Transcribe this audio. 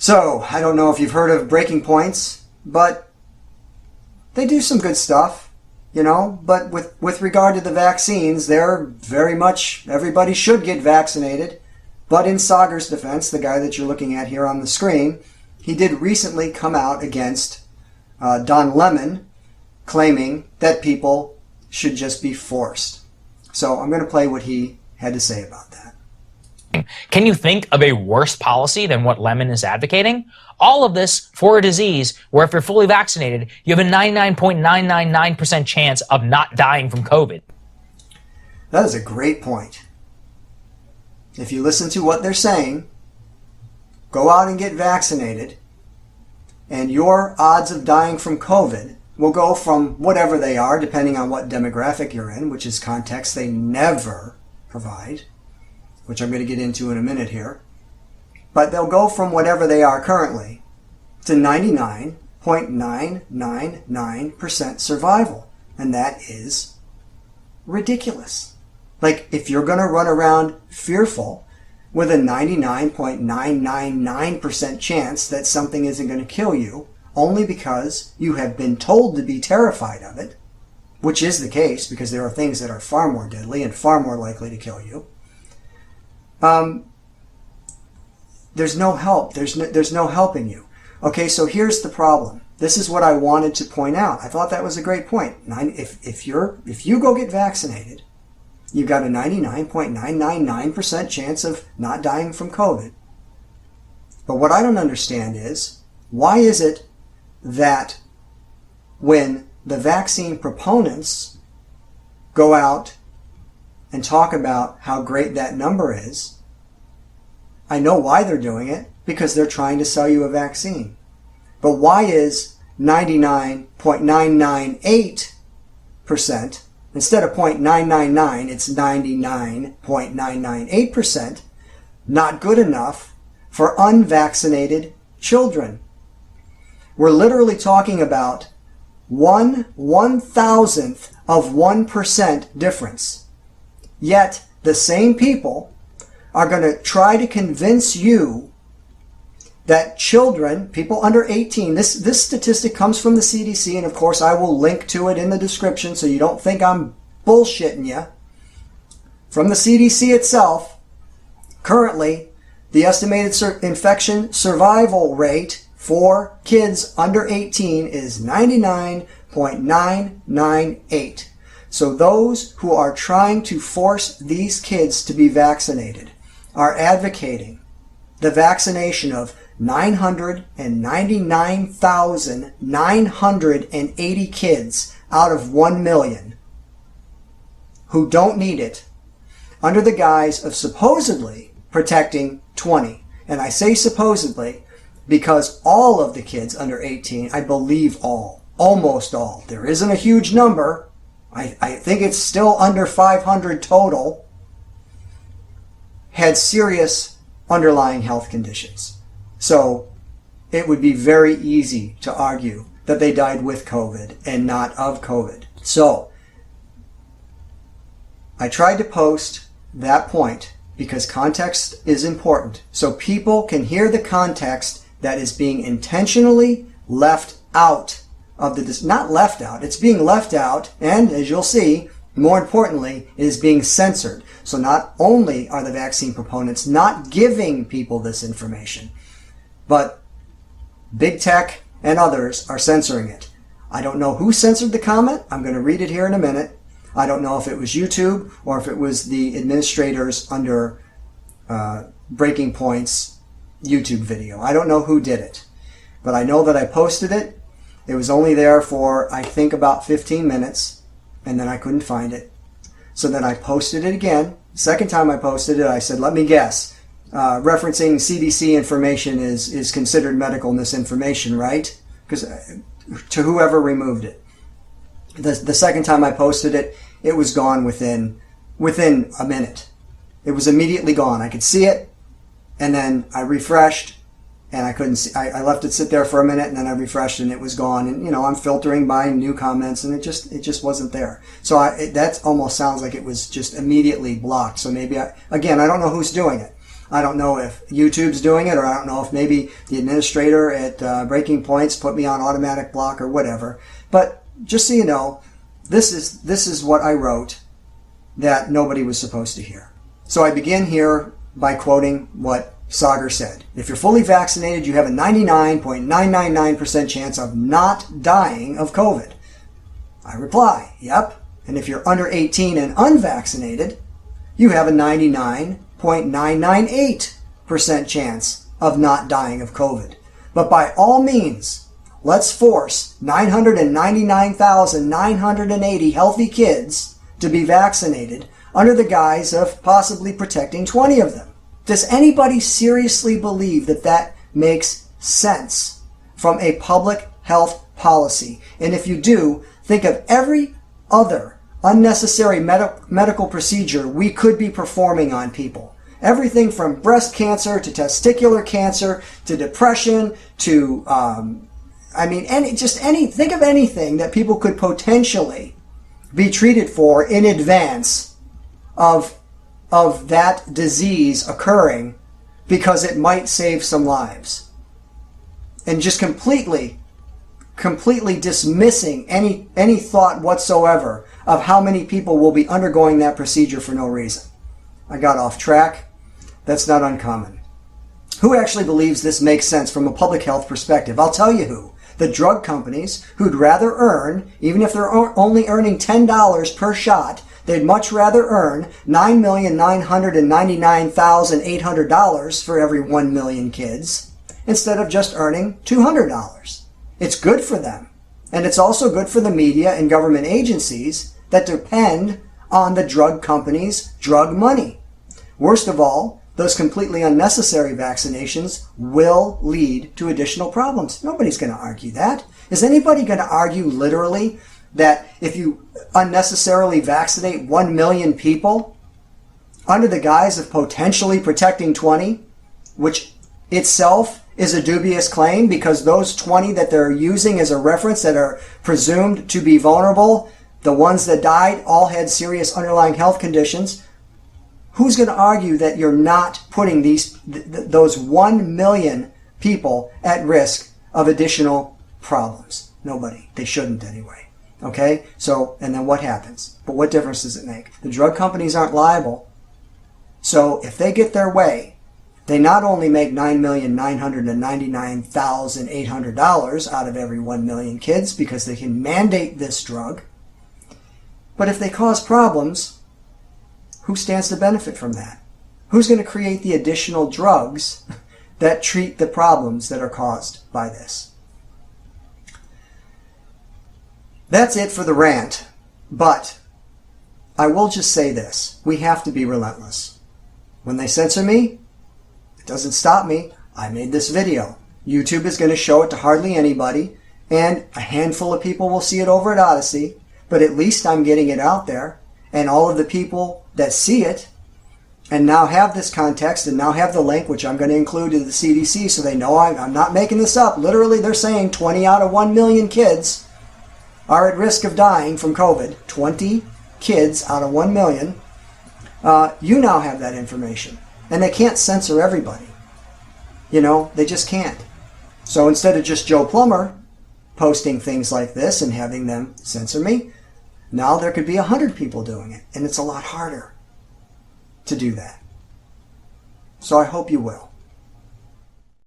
So, I don't know if you've heard of breaking points, but they do some good stuff, you know. But with regard to the vaccines, they're very much, everybody should get vaccinated. But in Sagar's defense, the guy that you're looking at here on the screen, he did recently come out against Don Lemon, claiming that people should just be forced. So I'm going to play what he had to say about that. Can you think of a worse policy than what Lemon is advocating? All of this for a disease where if you're fully vaccinated, you have a 99.999% chance of not dying from COVID. That is a great point. If you listen to what they're saying, go out and get vaccinated, and your odds of dying from COVID will go from whatever they are, depending on what demographic you're in, which is context they never provide, which I'm going to get into in a minute here. But they'll go from whatever they are currently to 99.999% survival. And that is ridiculous. Like, if you're going to run around fearful with a 99.999% chance that something isn't going to kill you, only because you have been told to be terrified of it, which is the case because there are things that are far more deadly and far more likely to kill you, there's no help. There's no helping you. Okay, so here's the problem. This is what I wanted to point out. I thought that was a great point. If you go get vaccinated, you've got a 99.999% chance of not dying from COVID. But what I don't understand is, why is it that when the vaccine proponents go out and talk about how great that number is, I know why they're doing it, because they're trying to sell you a vaccine. But why is 99.998%, instead of 0.999, it's 99.998%, not good enough for unvaccinated children? We're literally talking about 1/1000th of 1% difference. Yet the same people are going to try to convince you that children, people under 18, this statistic comes from the CDC, and of course I will link to it in the description so you don't think I'm bullshitting you. From the CDC itself, currently the estimated infection survival rate for kids under 18 is 99.998. So those who are trying to force these kids to be vaccinated are advocating the vaccination of 999,980 kids out of 1 million who don't need it, under the guise of supposedly protecting 20. And I say supposedly because all of the kids under 18, I believe all, almost all, there isn't a huge number, I think it's still under 500 total, had serious underlying health conditions. So it would be very easy to argue that they died with COVID and not of COVID. So I tried to post that point because context is important. So people can hear the context that is being intentionally left out of the, not left out, it's being left out, and as you'll see, more importantly, it is being censored. So not only are the vaccine proponents not giving people this information, but big tech and others are censoring it. I don't know who censored the comment. I'm going to read it here in a minute. I don't know if it was YouTube or if it was the administrators under Breaking Point's YouTube video. I don't know who did it, but I know that I posted it. It was only there for, I think, about 15 minutes, and then I couldn't find it. So then I posted it again. Second time I posted it, I said, let me guess. Referencing CDC information is considered medical misinformation, right? Because to whoever removed it. The second time I posted it, it was gone within a minute. It was immediately gone. I could see it, and then I refreshed, and I couldn't see. I left it sit there for a minute, and then I refreshed, and it was gone. And I'm filtering by new comments, and it just wasn't there. So that almost sounds like it was just immediately blocked. So maybe I don't know who's doing it. I don't know if YouTube's doing it, or I don't know if maybe the administrator at Breaking Points put me on automatic block or whatever. But just so you know, this is what I wrote that nobody was supposed to hear. So I begin here by quoting what Sagar said. If you're fully vaccinated, you have a 99.999% chance of not dying of COVID. I reply, yep. And if you're under 18 and unvaccinated, you have a 99.998% chance of not dying of COVID. But by all means, let's force 999,980 healthy kids to be vaccinated under the guise of possibly protecting 20 of them. Does anybody seriously believe that that makes sense from a public health policy? And if you do, think of every other unnecessary medical procedure we could be performing on people. Everything from breast cancer to testicular cancer to depression to, think of anything that people could potentially be treated for in advance of that disease occurring because it might save some lives. And just completely dismissing any thought whatsoever of how many people will be undergoing that procedure for no reason. I got off track. That's not uncommon. Who actually believes this makes sense from a public health perspective? I'll tell you who. The drug companies, who'd rather earn, even if they're only earning $10 per shot, they'd much rather earn $9,999,800 for every 1 million kids instead of just earning $200. It's good for them. And it's also good for the media and government agencies that depend on the drug companies' drug money. Worst of all, those completely unnecessary vaccinations will lead to additional problems. Nobody's going to argue that. Is anybody going to argue literally that if you unnecessarily vaccinate 1 million people under the guise of potentially protecting 20, which itself is a dubious claim because those 20 that they're using as a reference that are presumed to be vulnerable, the ones that died all had serious underlying health conditions. Who's going to argue that you're not putting those 1 million people at risk of additional problems? Nobody. They shouldn't anyway. Okay? So, and then what happens? But what difference does it make? The drug companies aren't liable. So if they get their way, they not only make $9,999,800 out of every 1 million kids because they can mandate this drug, but if they cause problems, who stands to benefit from that? Who's going to create the additional drugs that treat the problems that are caused by this? That's it for the rant. But I will just say this. We have to be relentless. When they censor me, it doesn't stop me. I made this video. YouTube is going to show it to hardly anybody, and a handful of people will see it over at Odyssey, but at least I'm getting it out there. And all of the people that see it and now have this context and now have the link, which I'm going to include in the CDC so they know I'm not making this up. Literally, they're saying 20 out of 1 million kids are at risk of dying from COVID. 20 kids out of 1 million. You now have that information. And they can't censor everybody. They just can't. So instead of just Joe Plumber posting things like this and having them censor me, now there could be 100 people doing it, and it's a lot harder to do that. So I hope you will.